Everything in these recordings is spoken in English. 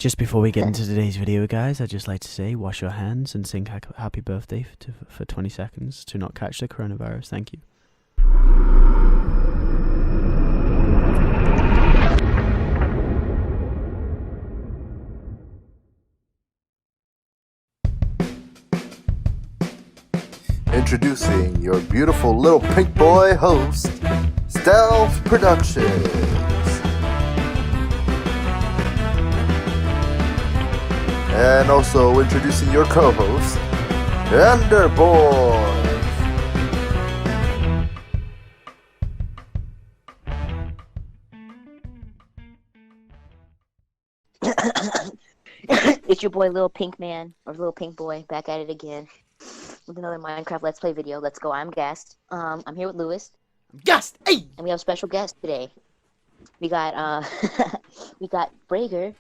Just before we get into today's video, guys, I'd just like to say, wash your hands and sing happy birthday for 20 seconds to not catch the coronavirus. Thank you. Introducing your beautiful little pink boy host, Stealth Productions. And also introducing your co-host, Enderboy. It's your boy Little Pink Man, or Little Pink Boy, back at it again with another Minecraft Let's Play video. Let's go. I'm Guest. I'm here with Lewis. Guest, hey! And we have a special guest today. We got we got Braigar,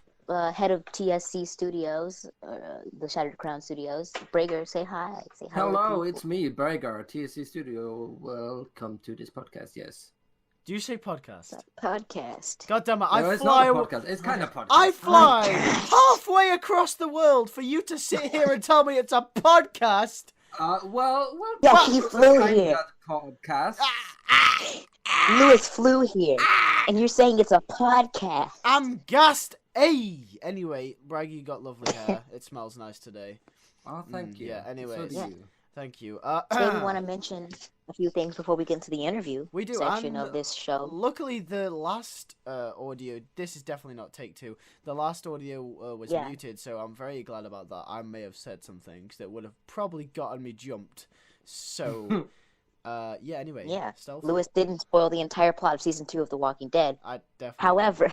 head of TSC Studios, the Shattered Crown Studios. Braigar, say hi. Say hi. Hello, it's me, Braigar, TSC Studio. Welcome to this podcast. Yes. Do you say podcast? Podcast. God damn it! No, it's not a podcast. It's kind of podcast. I fly halfway across the world for you to sit here and tell me it's a podcast. Well. Yeah, he flew here. Podcast. Lewis flew here, and you're saying it's a podcast. I'm gassed. Hey. Anyway, Braggy, you got lovely hair. It smells nice today. Oh, thank you. Yeah. Anyways, So do you. thank you. Today we want to mention a few things before we get into the interview We do, section and of this show. Luckily, the last audio, this is definitely not take two. The last audio was muted, so I'm very glad about that. I may have said some things that would have probably gotten me jumped. So, yeah, anyway. Yeah, Stealth? Lewis didn't spoil the entire plot of Season 2 of The Walking Dead. I definitely. However...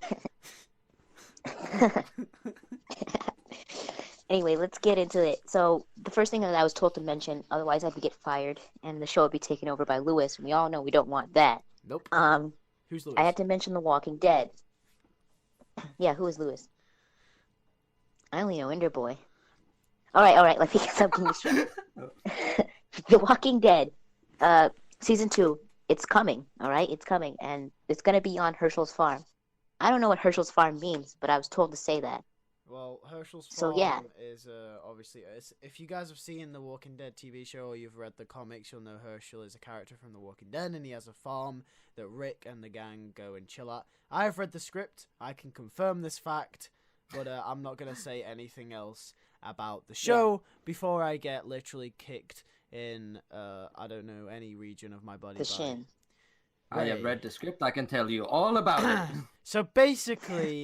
Anyway, let's get into it. So, the first thing that I was told to mention, otherwise I'd get fired, and the show would be taken over by Lewis, and we all know we don't want that. Nope. Who's Lewis? I had to mention The Walking Dead. Yeah, who is Lewis? I only know Enderboy. Alright, let me get something straight. The Walking Dead, Season 2, it's coming, alright? It's coming, and it's gonna be on Herschel's farm. I don't know what Herschel's farm means, but I was told to say that. Well, Herschel's farm is obviously, if you guys have seen the Walking Dead TV show or you've read the comics, you'll know Herschel is a character from the Walking Dead, and he has a farm that Rick and the gang go and chill at. I have read the script. I can confirm this fact, but I'm not going to say anything else about the show before I get literally kicked in, I don't know, any region of my body. The shin. I have read the script. I can tell you all about it. So basically,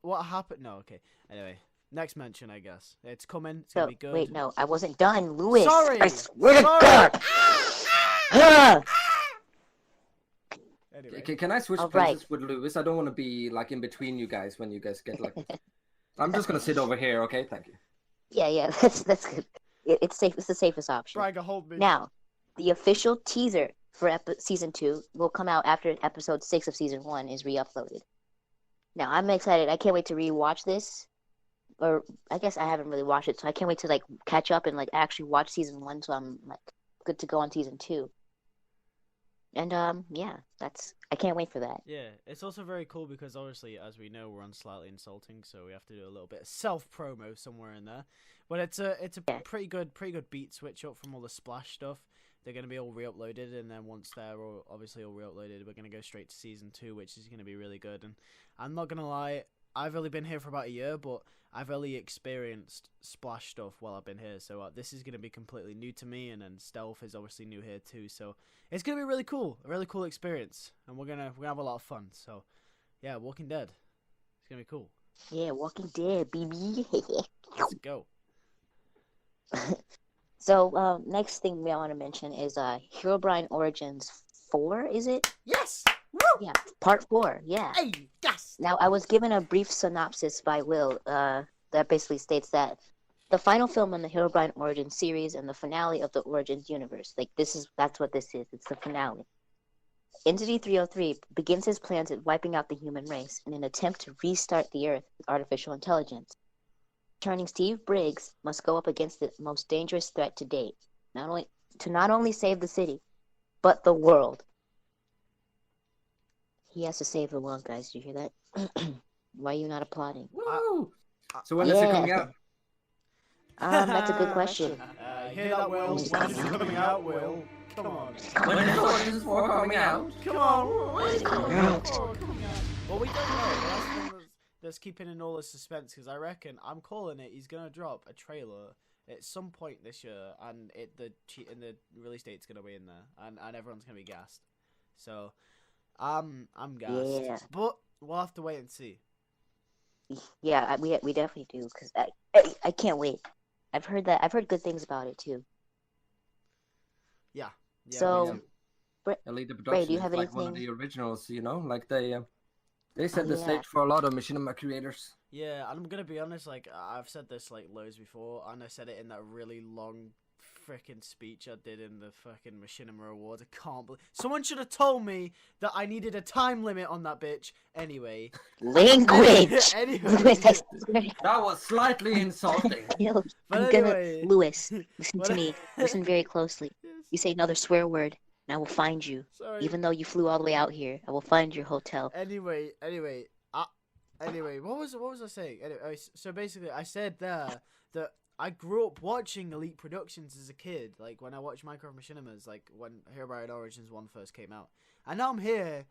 what happened? No, okay. Anyway, next mention, I guess. It's coming. It's gonna be good. Wait, no, I wasn't done, Lewis. Sorry. I swear to God. Anyway. Can I switch places with Lewis? I don't want to be like in between you guys when you guys get like. I'm just gonna sit over here, okay? Thank you. Yeah, that's good. It's safe. It's the safest option. Braigar, hold me. Now, the official teaser for Season 2 will come out after Episode 6 of Season 1 is re-uploaded. Now, I'm excited. I can't wait to re-watch this. Or, I guess I haven't really watched it, so I can't wait to, like, catch up and, like, actually watch Season 1 so I'm, like, good to go on Season 2. And, yeah, I can't wait for that. Yeah, it's also very cool because, obviously, as we know, we're on Slightly Insulting, so we have to do a little bit of self-promo somewhere in there. But it's a pretty good beat switch up from all the Splash stuff. They're going to be all re-uploaded, and then once they're obviously all re-uploaded, we're going to go straight to Season 2, which is going to be really good. And I'm not going to lie, I've only been here for about a year, but I've only experienced Splash stuff while I've been here. So this is going to be completely new to me, and then Stealth is obviously new here too. So it's going to be really cool, a really cool experience, and we're gonna have a lot of fun. So yeah, Walking Dead, it's going to be cool. Yeah, Walking Dead, baby. Let's go. So, next thing we want to mention is Herobrine Origins 4, is it? Yes! Woo! Yeah, Part 4, yeah. Hey, yes! Now, I was given a brief synopsis by Will that basically states that the final film in the Herobrine Origins series and the finale of the Origins universe. Like, that's what this is. It's the finale. Entity 303 begins his plans at wiping out the human race in an attempt to restart the Earth with artificial intelligence. Turning Steve Briggs must go up against the most dangerous threat to date, not only save the city, but the world. He has to save the world, guys. Do you hear that? Why are you not applauding? Woo! So when is it coming Yeah. out? That's a good question. Hear that, Will? When is it coming out, Will? Come on. When is Origins 4 coming out? Come on. When is it Coming coming out? out. Well, we don't know. That's the thing that's keeping in all the suspense, because I reckon, I'm calling it, he's going to drop a trailer at some point this year, and the release date's going to be in there, and everyone's going to be gassed. So, I'm gassed. Yeah. But we'll have to wait and see. Yeah, we definitely do, because I can't wait. I've heard good things about it too. Yeah. So, Elite Ray, do Production you is have like one of anything? the originals, you know? Like they set the Yeah. stage for a lot of machinima creators. Yeah, and I'm gonna be honest, like, I've said this, like, loads before, and I said it in that really long freaking speech I did in the fucking Machinima Awards. I can't believe... Someone should have told me that I needed a time limit on that bitch. Anyway. Language. Anyway. Lewis, I swear. That was slightly insulting. Yo, But I'm anyway. gonna Lewis. Listen But- to me. Listen very closely. You say another swear word, and I will find you. Sorry. Even though you flew all the way out here, I will find your hotel. Anyway, what was I saying? Anyway, so basically, I said there that I grew up watching Elite Productions as a kid, like when I watched Minecraft Machinimas, like when Herobrine Origins 1 first came out, and now I'm here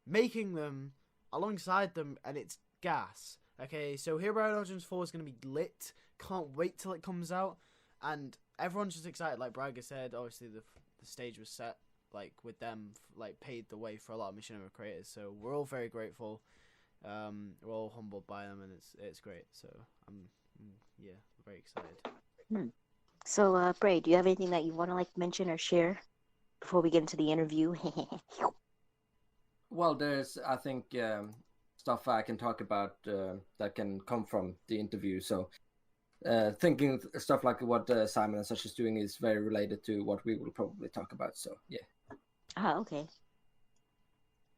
making them alongside them, and it's gas. Okay, so Herobrine Origins 4 is gonna be lit. Can't wait till it comes out, and everyone's just excited. Like Braigar said, obviously the stage was set, like with them, like paved the way for a lot of Machinima creators. So we're all very grateful. We're all humbled by them, and it's great. So I'm very excited. So, Bray, do you have anything that you want to mention or share before we get into the interview? Well, there's, I think, stuff I can talk about that can come from the interview. So, thinking stuff like what Simon and such is doing is very related to what we will probably talk about. So, yeah. Okay.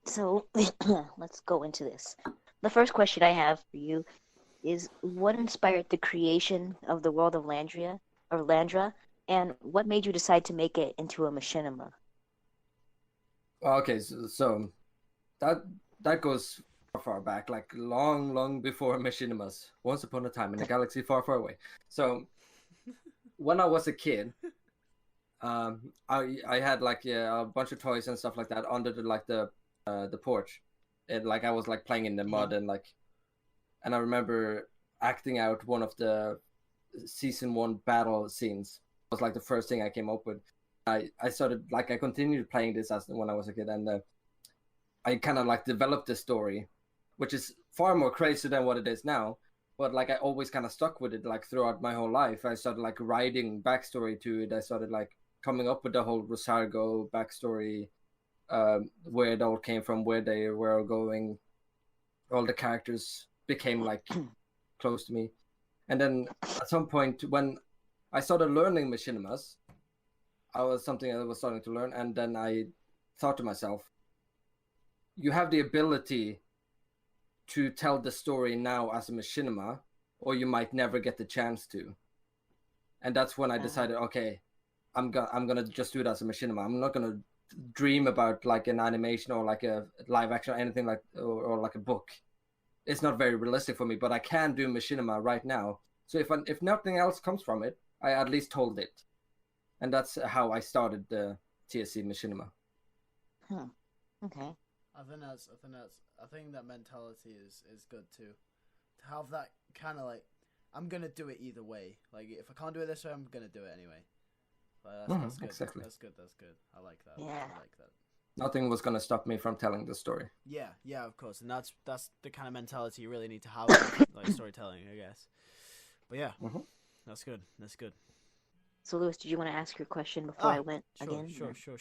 So, let's go into this. The first question I have for you is, what inspired the creation of the world of Landra, and what made you decide to make it into a machinima? Okay, so that goes far back, like long before machinimas. Once upon a time in a galaxy far, far away. So, when I was a kid, I had a bunch of toys and stuff like that under the porch. I was playing in the mud and I remember acting out one of the season 1 battle scenes. It was the first thing I came up with. I started I continued playing this when I was a kid, and I kind of developed the story, which is far more crazy than what it is now. But I always kind of stuck with it throughout my whole life. I started writing backstory to it. I started coming up with the whole Rosargo backstory, where it all came from, where they were going. All the characters became close to me. And then at some point when I started learning machinimas, I was starting to learn, and then I thought to myself, you have the ability to tell the story now as a machinima, or you might never get the chance to. And that's when I decided, okay, I'm gonna just do it as a machinima. I'm not gonna dream about an animation or a live action or anything or a book. It's not very realistic for me, but I can do machinima right now. So if nothing else comes from it, I at least told it. And that's how I started the TSC machinima. Okay. I think that mentality is good too. To have that kind of I'm gonna do it either way. If I can't do it this way, I'm gonna do it anyway. That's good. Exactly. That's good. I like that. Yeah. I like that. Nothing was gonna stop me from telling the story. Yeah, of course, and that's the kind of mentality you really need to have, storytelling, I guess. But yeah, that's good. So, Lewis, did you want to ask your question before I went again? Sure.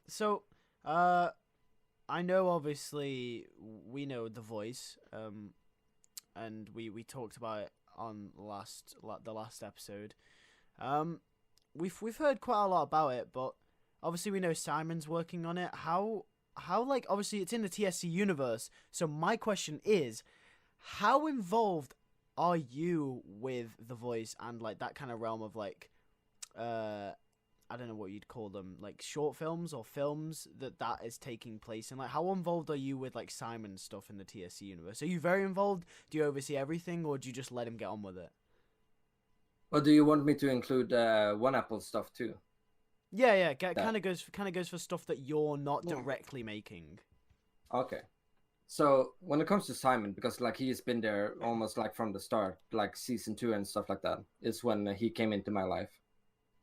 So, I know obviously we know The Voice, and we talked about it on the last episode. We've heard quite a lot about it, but obviously we know Simon's working on it. How obviously it's in the TSC universe. So my question is, how involved are you with The Voice and that kind of realm of I don't know what you'd call them, like short films or films that is taking place in? Like, how involved are you with like Simon's stuff in the TSC universe? Are you very involved? Do you oversee everything, or do you just let him get on with it? Or do you want me to include One Apple stuff too? Yeah. Kind of goes for stuff that you're not Yeah. directly making. Okay. So when it comes to Simon, because like he's been there almost like from the start, like season 2 and stuff like that, is when he came into my life,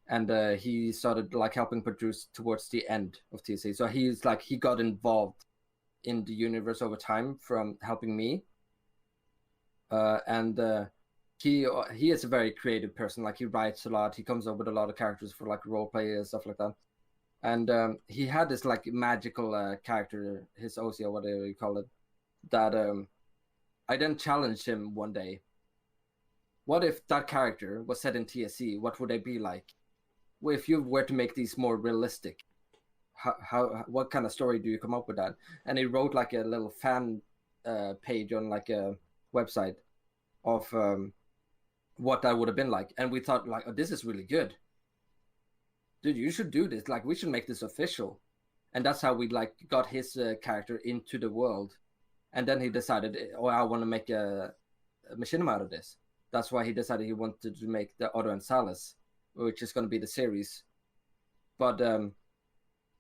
and he started like helping produce towards the end of TSC. So he's like he got involved in the universe over time from helping me, and he is a very creative person. Like he writes a lot, he comes up with a lot of characters for like role play and stuff like that. And he had this like magical character, his OC or whatever you call it, that I then challenged him one day. What if that character was set in TSC? What would they be like? If you were to make these more realistic, what kind of story do you come up with that? And he wrote like a little fan page on like a website of what that would have been like. And we thought like, oh, this is really good. Dude, you should do this. Like, we should make this official. And that's how we like got his character into the world. And then he decided, oh, I want to make a machinima out of this. That's why he decided he wanted to make the Otto and Salas, which is going to be the series. But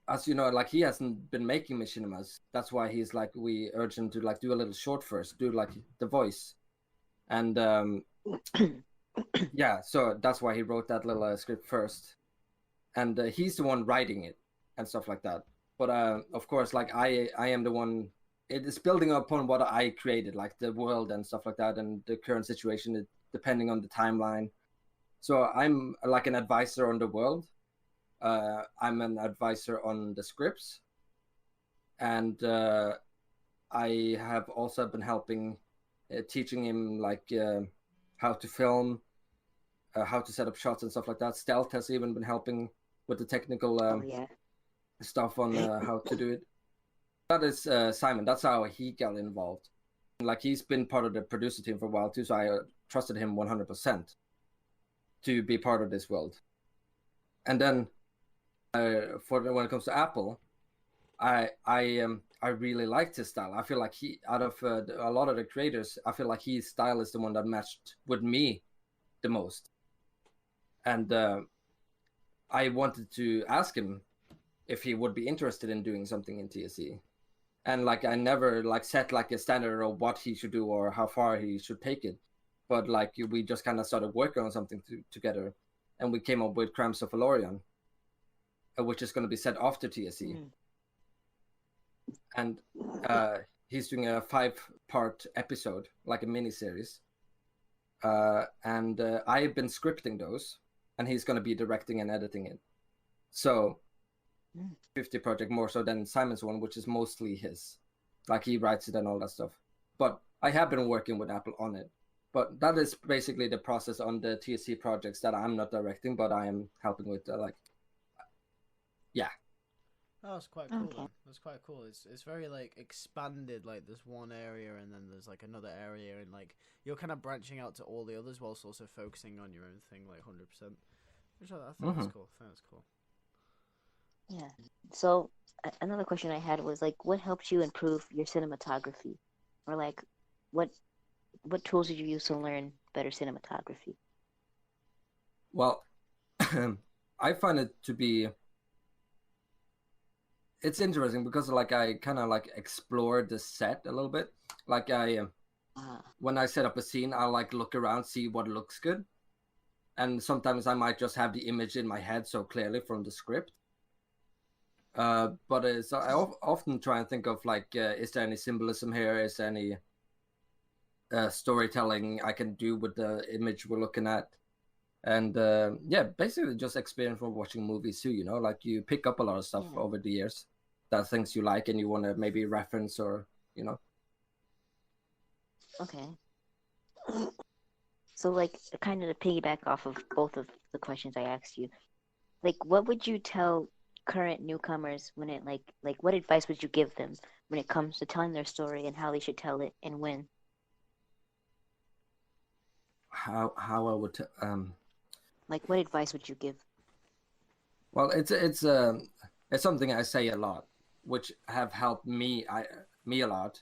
as you know, like he hasn't been making machinimas. That's why he's like, we urge him to like do a little short first, do like the voice. And yeah, so that's why he wrote that little script first. And he's the one writing it and stuff like that. But of course, like I am the one. It is building upon what I created, like the world and stuff like that, and the current situation, depending on the timeline. So I'm like an advisor on the world. I'm an advisor on the scripts, and I have also been helping, teaching him like how to film, how to set up shots and stuff like that. Stealth has even been helping with the technical stuff on how to do it. That is Simon. That's how he got involved. Like he's been part of the producer team for a while too, so I trusted him 100% to be part of this world. And then when it comes to Apple, I really liked his style. I feel like he, out of a lot of the creators, I feel like his style is the one that matched with me the most. And I wanted to ask him if he would be interested in doing something in TSC. And like I never like set like a standard of what he should do or how far he should take it, but like we just kind of started working on something together, and we came up with Crimes of Valorian, which is going to be set after TSC. And he's doing a 5-part episode, like a mini series, and I've been scripting those, and he's going to be directing and editing it. So 50 project more so than Simon's one, which is mostly his. Like he writes it and all that stuff. But I have been working with Apple on it. But that is basically the process on the TSC projects that I'm not directing, but I am helping with. Yeah. Oh, that's quite cool. Okay. That's quite cool. It's very like expanded. Like there's one area and then there's like another area, and like you're kind of branching out to all the others whilst also focusing on your own thing, like 100%. Which I think that's cool. I think that's cool. Yeah. So another question I had was like, what helped you improve your cinematography, or like, what tools did you use to learn better cinematography? Well, I find it to be. It's interesting because like I kind of like explore the set a little bit. Like when I set up a scene, I'll like look around, see what looks good, and sometimes I might just have the image in my head so clearly from the script. But I often try and think of like, is there any symbolism here? Is there any storytelling I can do with the image we're looking at? And yeah, basically just experience from watching movies too, you know, like you pick up a lot of stuff over the years, that things you like and you want to maybe reference or, you know. Okay. So like kind of to piggyback off of both of the questions I asked you, like what would you tell current newcomers when it like what advice would you give them when it comes to telling their story and how they should tell it and when? How I would like what advice would you give? Well, it's something I say a lot, which have helped me a lot.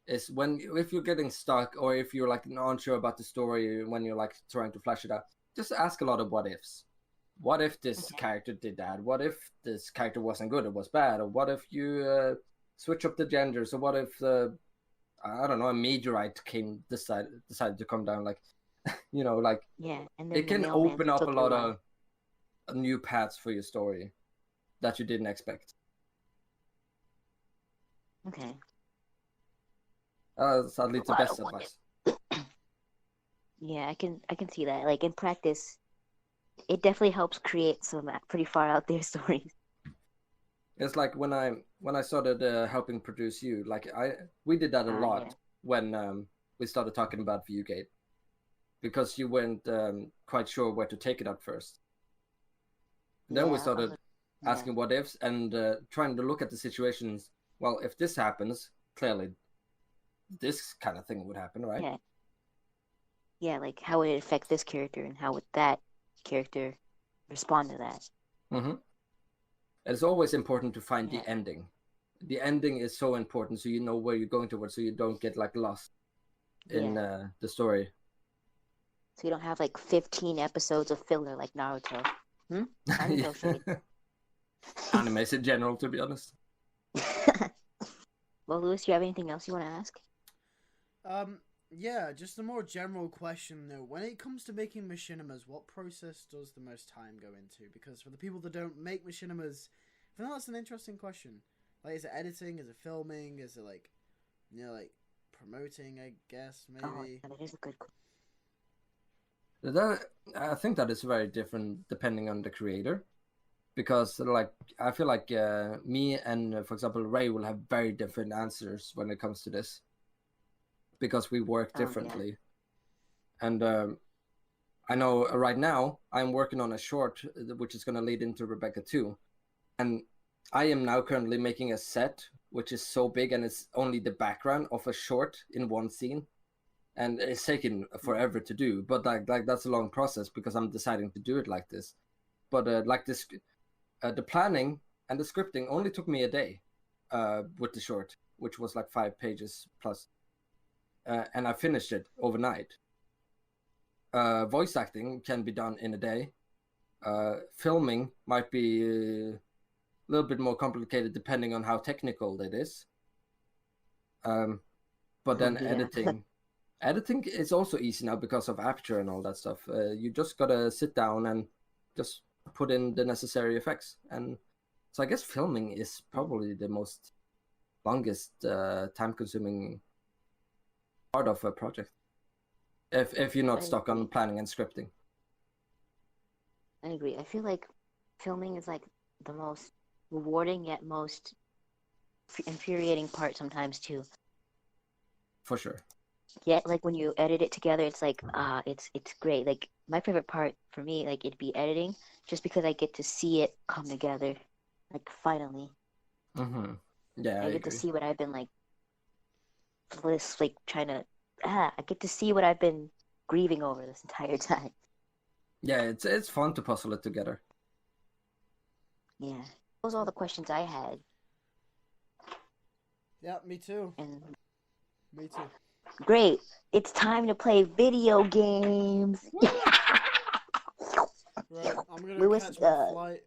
Is when if you're getting stuck or if you're like not unsure about the story when you're like trying to flesh it out, just ask a lot of what ifs. What if this character did that? What if this character wasn't good or was bad? Or what if you switch up the genders? Or what if I don't know, a meteorite decided to come down? Like, like Yeah, and then it the can mailman open who up a took lot your life. of new paths for your story that you didn't expect. Okay. Sadly, it's the Lot best of what advice. Yeah, I can see that. Like in practice, it definitely helps create some pretty far out there stories. It's like when I started helping produce you, like we did that a lot Yeah. when we started talking about Viewgate, because you weren't quite sure where to take it at first. Then we Yeah, started yeah. asking what ifs and trying to look at the situations. Well, if this happens, clearly this kind of thing would happen, right? Yeah. Yeah, like how would it affect this character and how would that character respond to that? Mm-hmm. It's always important to find Yeah. the ending. The ending is so important, so you know where you're going towards, so you don't get like lost in the story. So you don't have like 15 episodes of filler like Naruto. Naruto shade. Animes in general, to be honest. Well, Lewis, do you have anything else you want to ask? Yeah, just a more general question though. When it comes to making machinimas, what process does the most time go into? Because for the people that don't make machinimas, I think that's an interesting question. Like, is it editing? Is it filming? Is it like, like promoting? I guess maybe. Oh, yeah, that is a good question. I think that is very different depending on the creator, because like I feel like me and for example Ray will have very different answers when it comes to this, because we work differently. And I know right now I'm working on a short which is going to lead into Rebecca 2, and I am now currently making a set which is so big and it's only the background of a short in one scene, and it's taken forever to do, but like that's a long process because I'm deciding to do it like this. But like this the planning and the scripting only took me a day with the short, which was like 5 pages plus. And I finished it overnight. Voice acting can be done in a day. Filming might be a little bit more complicated depending on how technical it is. But then editing is also easy now because of Aperture and all that stuff. You just gotta sit down and just put in the necessary effects. And so I guess filming is probably the most longest time-consuming part of a project, if you're not stuck on planning and scripting. I agree. I feel like filming is like the most rewarding yet most infuriating part sometimes too. For sure. Yeah, like when you edit it together, it's like it's great. Like my favorite part for me, like it'd be editing, just because I get to see it come together, like finally. Mm-hmm. Yeah, I get to see what I've been like trying to. I get to see what I've been grieving over this entire time. Yeah, it's fun to puzzle it together. Yeah, those are all the questions I had. Yeah, me too. And Me too. great, it's time to play video games. Right, I'm gonna Lewis, catch my flight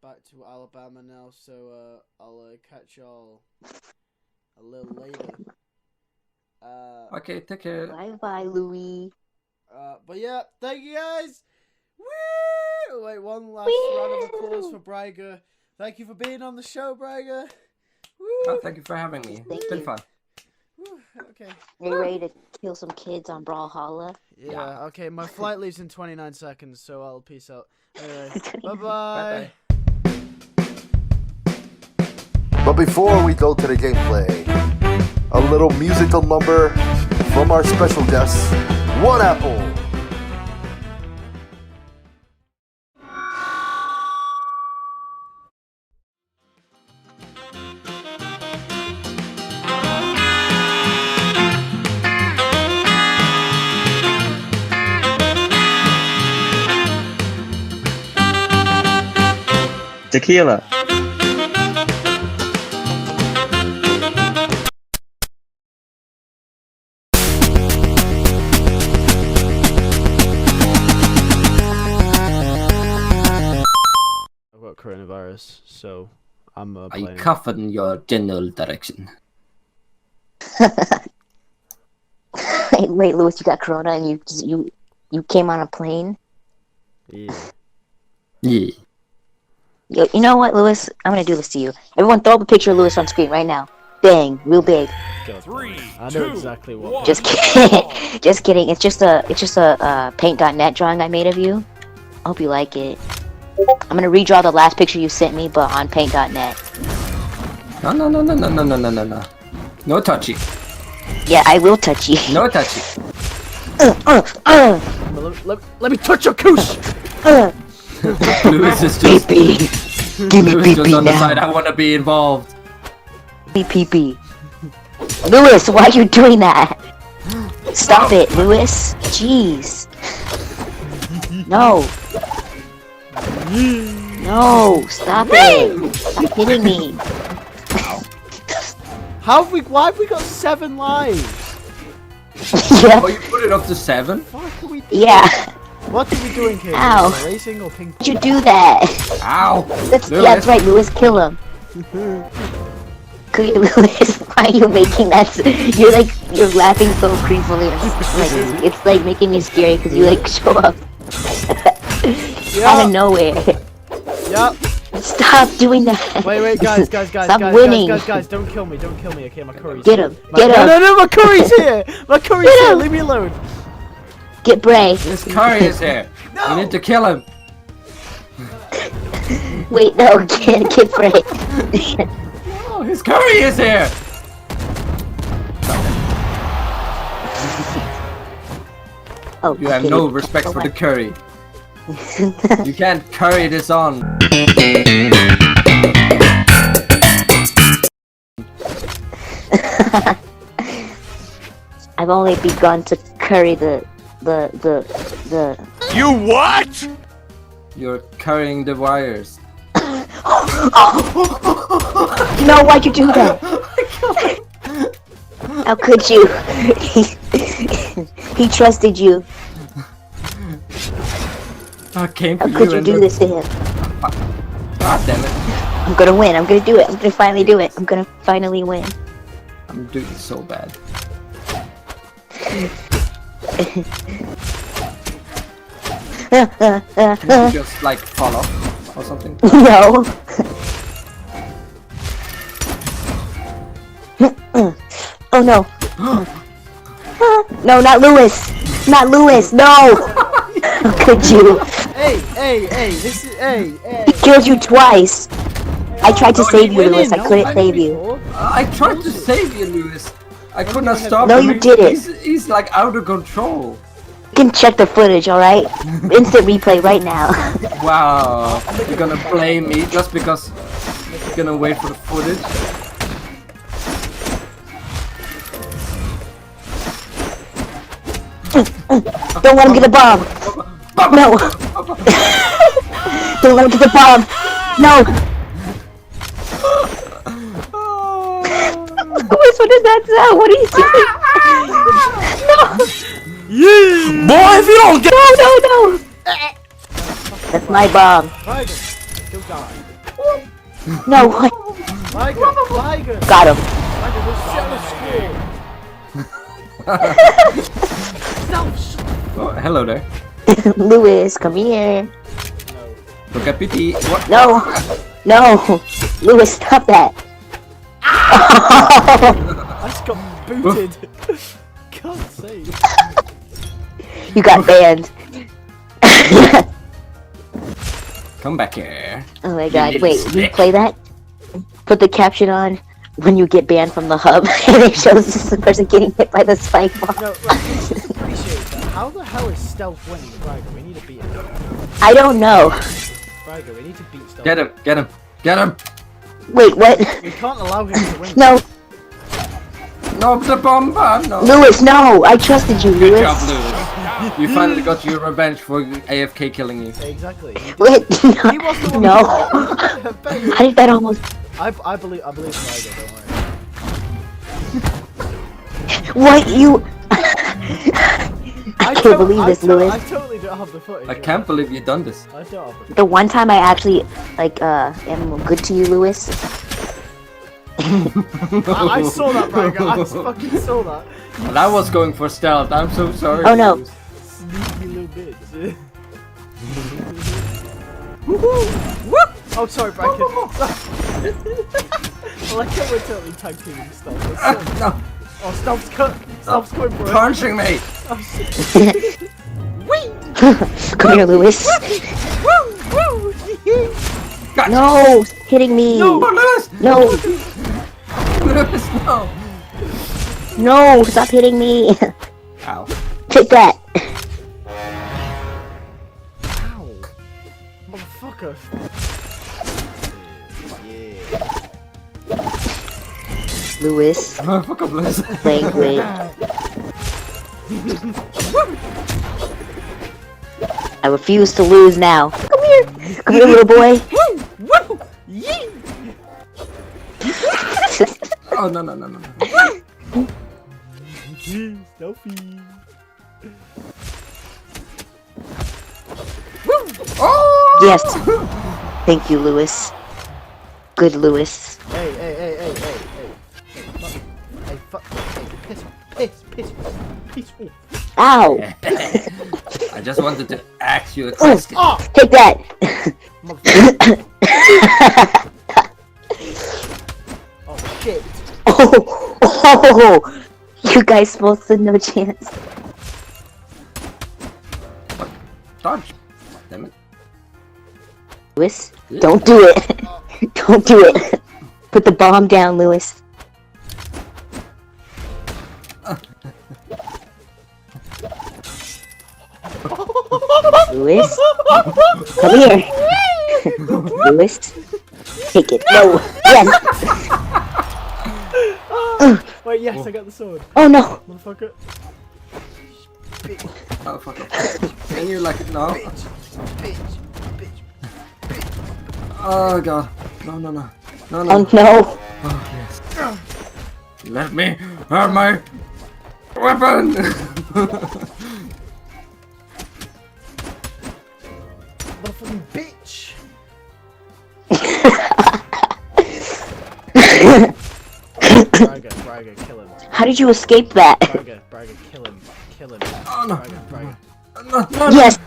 back to Alabama now, so I'll catch y'all a little later. Okay, take care. Bye, Louis. But yeah, thank you guys. Woo! Wait, one last round of applause for Braigar. Thank you for being on the show, Braigar. Woo! Oh, thank you for having me. It's been fun. Woo! Okay. Are you ready to kill some kids on Brawhalla? Yeah. Okay. My flight leaves in 29 seconds, so I'll peace out. Anyway, bye-bye. Bye-bye. But before we go to the gameplay, a little musical number from our special guest, One Apple. Tequila. I've got coronavirus, so I'm I playing. cough in your general direction. Wait, Lewis, you got corona and you came on a plane? Yeah. Yeah. Yo, you know what, Lewis? I'm gonna do this to you. Everyone, throw up a picture of Lewis on screen right now. Bang, real big. God, I know exactly what. Just kidding. Just kidding. It's just a paint.net drawing I made of you. I hope you like it. I'm gonna redraw the last picture you sent me, but on paint.net. No. No touchy. Yeah, I will touch you. No touchy. Let me touch your couche. Lewis is just... Pee-pee. Give me Lewis just pee-pee on the now. side, I want to be involved. Pee-pee. Lewis, why are you doing that? Stop it, Lewis. Jeez. No. No, stop it. Stop hitting me. Why have we got 7 lives? Yeah. Oh, you put it up to 7? What are we doing? Yeah. What are we doing here? Ow. Racing or ping pong? Why'd you do that? Ow! Yeah, that's right, Lewis. Kill him. Lewis, why are you making that? You're laughing so creepily. It's like making me scary because you like show up out of nowhere. Yep. Stop doing that. Wait, guys, Stop winning. guys, don't kill me, okay, my curry's Get him, here. get him. No, my curry's here! My curry's Get here, him. leave me alone! Get Bray. This curry is here. No. You need to kill him. Wait, no, get Bray. Oh, his curry is here. Oh, You have no respect for the curry. You can't curry this on. I've only begun to curry the. You what? You're currying the wires. No, why'd you do that? How could you? He trusted you. I came for How you. could you do this to him? God damn it. I'm gonna win. I'm gonna do it. I'm gonna finally do it. I'm gonna finally win. I'm doing so bad. Did you just like fall off or something? No. Oh no. No, not Lewis. Not Lewis. No. How could you? Hey, this is, hey. He killed you twice. I tried to No, save you, he Lewis. I couldn't save you. I tried to save you, Lewis. I could not stop No, him. you didn't. He's like out of control. You can check the footage, alright? Instant replay right now. Wow. You're gonna blame me just because you're gonna wait for the footage? Don't let him get the bomb. No. Don't let him get the bomb. No. Lewis, what does that sound? What are you doing? No. Yeah. Boy, if you don't get No. That's my bomb. Braigar, still die. No, what? Braigar. Got him. Braigar, we're Oh, hello there. Lewis, come here. Look at PT. What? No. No. Lewis, stop that. I just got booted. God's sake. You got banned. Come back here. Oh my god, wait, you Snake. play that? Put the caption on when you get banned from the hub and it shows the person getting hit by the spike ball. No, appreciate that. How the hell is Stealth winning Braigar? We need to beat him. I don't know. Braigar, we need to beat Stealth. Get him. Get him. Get him. Wait, what? We can't allow him to win. No, No, the bomb. No. Lewis, no! I trusted you, Good Lewis. job, Lewis. You finally got your revenge for AFK killing you. Exactly. Wait, He was the one. no. Bet How did that almost? I believe Braigar, don't worry. What you? I can't believe this, I Lewis. totally don't have the footage. I can't believe you've done this. I don't have the The one time I actually am good to you, Lewis. I saw that, Braigar. I fucking saw that. And I was going for stealth. I'm so sorry. Oh no. Sneaky little bitch. Oh, sorry, Braigar. I like how we're totally tag teaming stuff. No. Oh, Stealth's going for it. Punching me. Oh, shit. Come here, Lewis. Gotcha. No, hitting me. No, Lewis. No, Lewis, no. no, stop hitting me. Ow. Take that. Ow. Motherfucker. Yeah. Lewis, Fuck up, Lewis. playing great. I refuse to lose now. Come here, little boy. Oh no. Stealthy. Oh! Yes. Thank you, Lewis. Good Lewis. Hey. Fuck. Hey, piss. Ooh. Ow! I just wanted to ask you a question. Oh! Take that! Oh, shit. Oh! You guys both stood no chance. Dodge. Damn it. Lewis, don't do it. Don't do it. Put the bomb down, Lewis. Lewis, come here. Lewis, take it. No. Yes. Wait, yes, I got the sword. Oh no. Motherfucker. Oh, fuck up. Can you like it now? Bitch. Oh god. No. Oh no. Oh yes. Let me have my weapon! Motherfucking bitch. Braigar, kill him. How did you escape that? Braigar, kill him. Oh no. Braigar. No. Yes.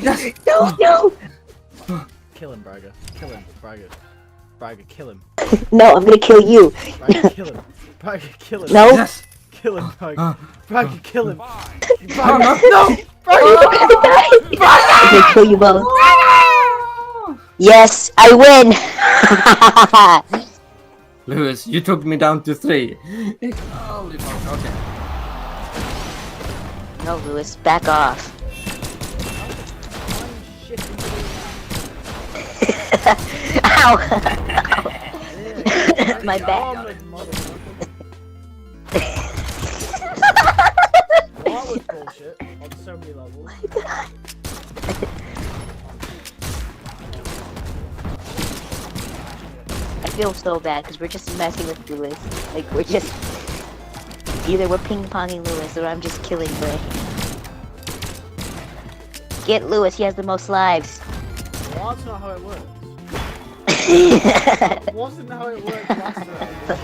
Yes. No. Kill him, Braigar. Kill him, Braigar. Braigar, kill him. No, I'm gonna kill you. Braigar, kill him. Braigar, kill him. No. Yes. Kill him, Braigar. Braigar, kill him. Oh, Braigar, no. no! Braigar! I'm gonna kill you both. Yes, I win. Lewis, you took me down to 3. Holy fuck, okay. No, Lewis, back off. Ow! My back. That was bullshit on so many levels. I feel so bad because we're just messing with Lewis. Like, we're just... Either we're ping-ponging Lewis or I'm just killing Bray. Get Lewis, he has the most lives. Well, that's not how it works. That wasn't how it worked last time.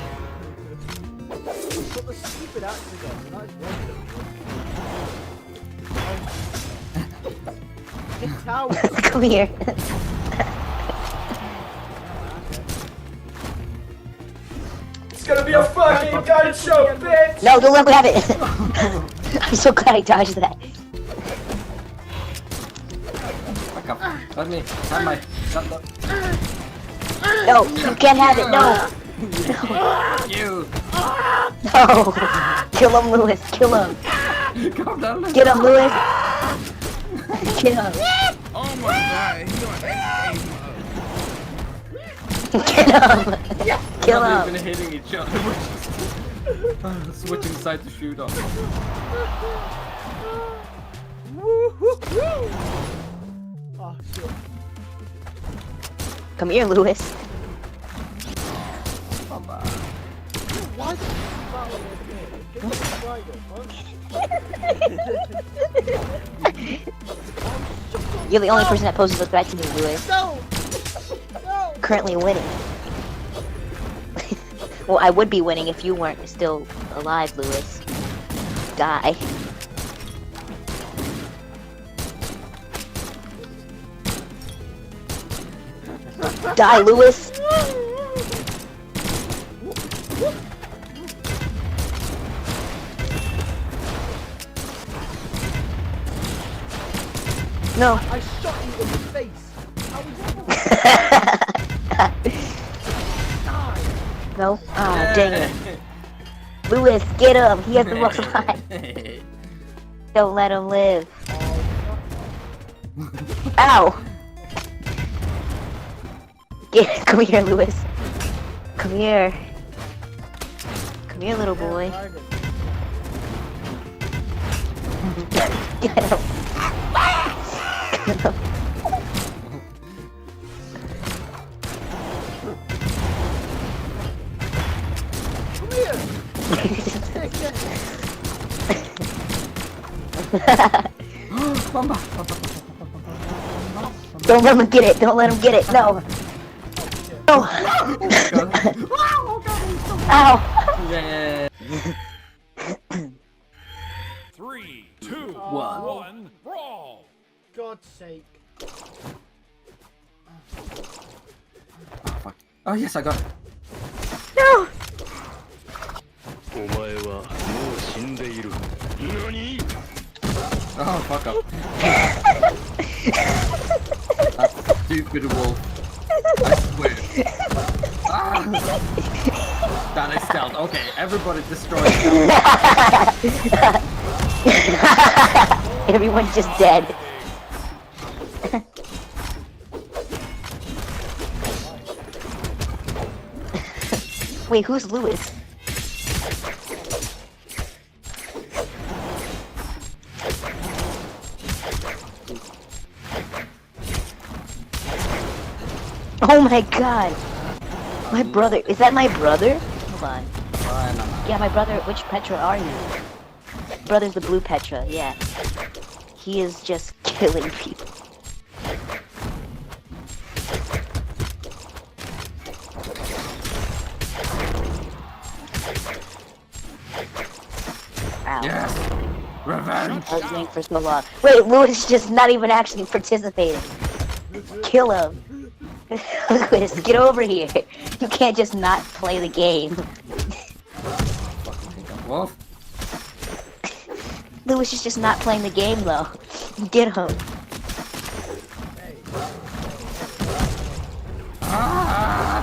Put the stupid axe again. That is random. Get towers. Come here. It's gonna be a fucking gun show, bitch! No, don't let me have it. I'm so glad I dodged that. Back up. Let me have my... Shut up. No, you can't have it. No. You! No. Kill him, Lewis. Kill him. Calm down, Lewis. Get him, Lewis. Get him. Oh my god, he's doing Get him. Kill Not him. even hitting each other. We're just switching side to shoot on. Oh shit. Come here, Lewis. Why did you battle with me? Give me the Braigar, You're the only person that poses a threat to me, Lewis. No! No! Currently winning. Well, I would be winning if you weren't still alive, Lewis. Die. Die, Lewis! No. I shot you in the face! How was that? No? Ah, dang it. Lewis, get him! He has the most life. Don't let him live. Ow! Come here, Lewis. Come here. Come here, little boy. Get him. Get him. Don't let him get it. Don't let him get it. No. No. Ow. Yeah. 3, 2, 1, brawl! God's sake. Oh, fuck. Oh yes, I got it. No. お前はもう死んでいる。何? Oh, fuck up. That stupid wolf. I swear. Ah! That is stealth. Okay, everybody destroy stealth. Everyone's just dead. Wait, who's Lewis? Oh my god! My brother. Is that my brother? Hold on. Yeah, my brother. Which Petra are you? Brother's the blue Petra, yeah. He is just killing people. Ow. Yes! Revenge! I was waiting for so long. Wait, Lewis is just not even actually participating. Kill him. Lewis, get over here. You can't just not play the game. Wolf? Lewis is just not playing the game though. Get him. Ah!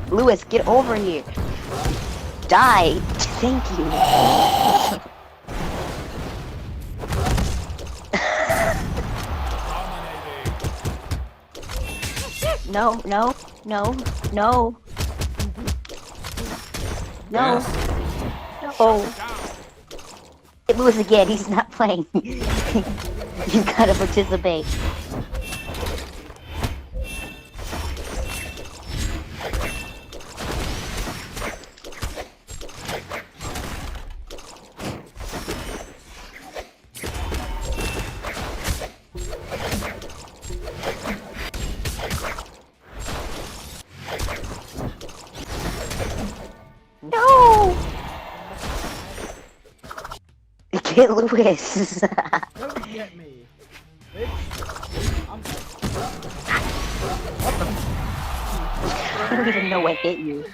Lewis, get over here. Die. Thank you. No, no, no, no. No. Yes. No. Hit Lewis again, he's not playing. You gotta participate. No! Get Lewis! Don't get me. Bitch. I don't even know what hit you.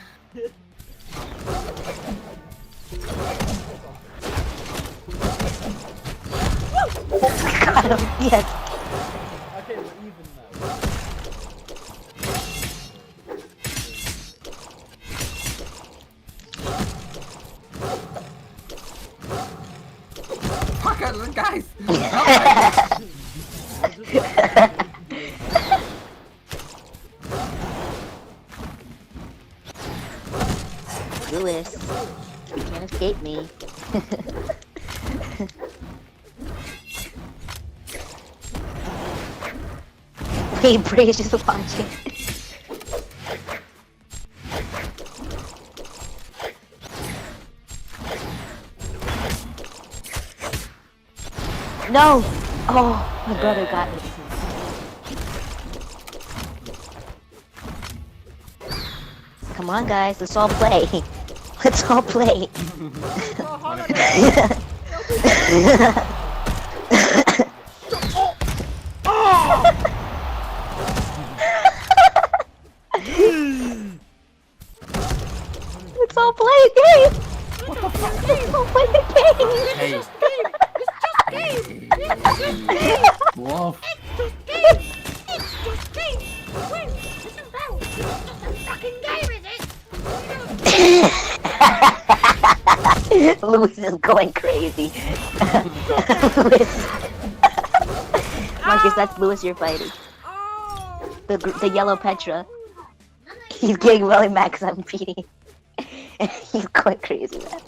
Got him, yes. Okay, we're even now. Fuck it, guys! Lewis, you can't escape me. Wait, Bray is just watching. No! Oh, my brother got me. Come on, guys, let's all play. Let's all play. Let's all play a game. Let's all play a game. Hey. Wolf. Lewis is going crazy. Lewis. Marcus, that's Lewis you're fighting. The yellow Petra. He's getting really mad because I'm beating him. He's going crazy, man.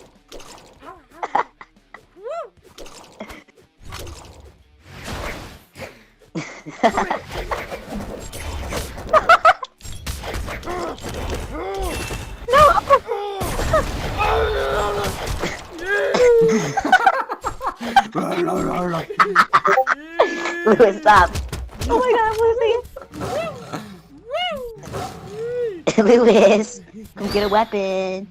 Lewis, stop. Oh my god, I'm losing. Lewis, come get a weapon.